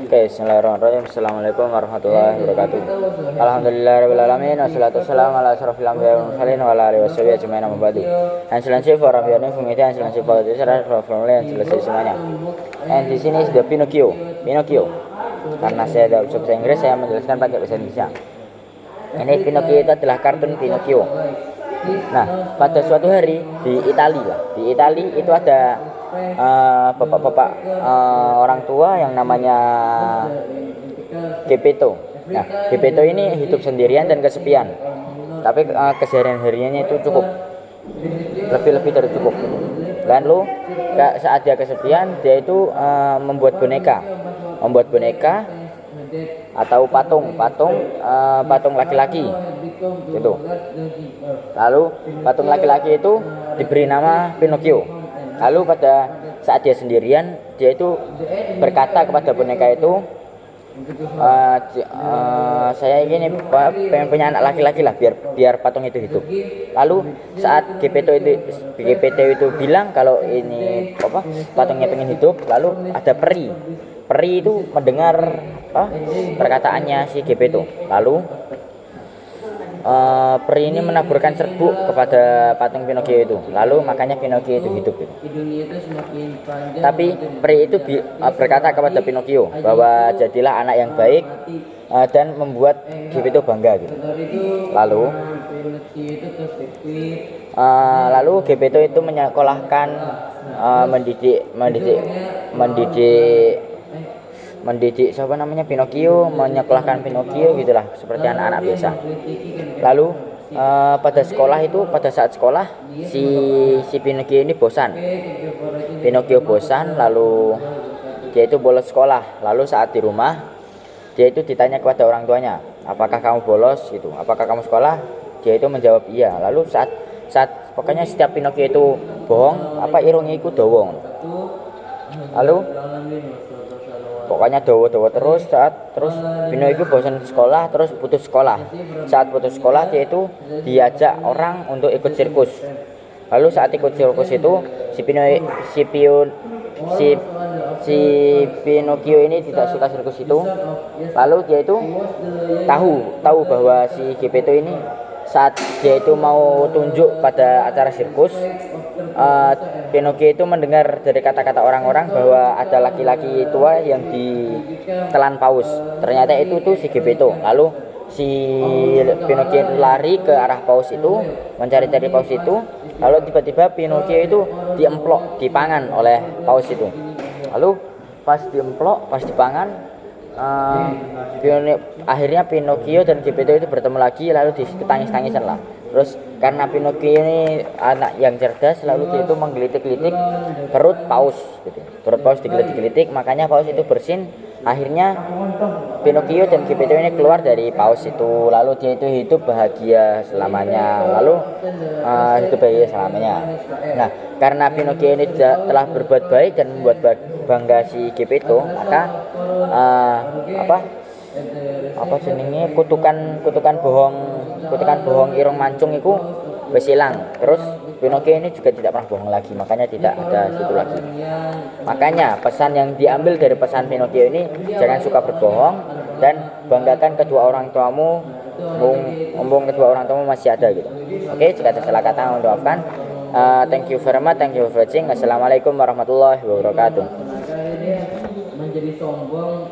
Oke, bismillahirrahmanirrahim. Assalamualaikum warahmatullahi wabarakatuh. Alhamdulillahirabbil alamin wassalatu wassalamu ala asyrofil anbiya'i wal mursalin wa ala alihi washabihi ajmain amma ba'du. Excellency for Rabbiyani Fumiti, Excellency for the family, and selesai semuanya. And di sini sudah Pinocchio. Karena saya tidak bisa bahasa Inggris, saya menjelaskan pakai bahasa Indonesia. Ini Pinocchio itu adalah kartun Pinocchio. Nah, pada suatu hari di Italia itu ada bapak-bapak orang tua yang namanya Geppetto. Nah, Geppetto ini hidup sendirian dan kesepian, tapi keseharian hariannya itu cukup, lebih dari cukup. Lalu saat dia kesepian, dia itu membuat boneka atau patung laki-laki gitu. Lalu patung laki-laki itu diberi nama Pinocchio. Lalu pada saat dia sendirian, dia itu berkata kepada boneka itu, saya ingin pengen punya anak laki-laki lah, biar patung itu hidup. Lalu saat Geppetto itu bilang kalau ini patungnya pengen hidup, lalu ada peri itu mendengar perkataannya si Geppetto. Lalu peri ini menaburkan serbuk kepada patung Pinocchio itu. Lalu makanya Pinocchio itu hidup gitu. Tapi peri itu berkata kepada Pinocchio bahwa jadilah anak yang baik dan membuat Geppetto bangga gitu. Lalu Geppetto itu menyekolahkan mendidik Pinocchio, menyekolahkan Pinocchio gitulah, seperti anak-anak biasa. Lalu pada saat sekolah si Pinocchio ini bosan. Lalu dia itu bolos sekolah. Lalu saat di rumah dia itu ditanya kepada orang tuanya, apakah kamu bolos gitu, apakah kamu sekolah? Dia itu menjawab iya. Lalu saat pokoknya setiap Pinocchio itu bohong, irungi itu dowong. Lalu pokoknya dawa terus Pinocchio bosan sekolah, terus putus sekolah. Saat putus sekolah, dia itu diajak orang untuk ikut sirkus. Lalu saat ikut sirkus itu si Pinocchio ini tidak suka sirkus itu. Lalu dia itu tahu bahwa si Geppetto ini saat dia itu mau tunjuk pada acara sirkus, Pinocchio itu mendengar dari kata-kata orang-orang bahwa ada laki-laki tua yang ditelan paus. Ternyata itu tuh si Geppetto. Lalu si Pinocchio itu lari ke arah paus itu, mencari-cari paus itu. Lalu tiba-tiba Pinocchio itu dipangan oleh paus itu. Lalu pas dipangan, akhirnya Pinocchio dan Geppetto itu bertemu lagi. Lalu di situ tangis-tangisan lah. Terus karena Pinocchio ini anak yang cerdas, lalu dia itu menggelitik-gelitik perut paus gitu. Perut paus digelitik-gelitik, makanya paus itu bersin. Akhirnya Pinocchio dan Geppetto ini keluar dari paus itu. Lalu dia itu hidup bahagia selamanya. Nah, karena Pinocchio ini telah berbuat baik dan membuat bangga si Geppetto, maka kutukan bohong irung mancung itu wis ilang. Terus Pinocchio ini juga tidak pernah bohong lagi, makanya tidak ada situ lagi. Makanya pesan yang diambil dari pesan Pinocchio ini, jangan suka berbohong dan banggakan kedua orang tuamu, mumpung kedua orang tuamu masih ada gitu. Oke, jika ada salah kata mohon maafkan. Thank you very much, thank you for watching. Assalamualaikum warahmatullahi wabarakatuh. Menjadi sombong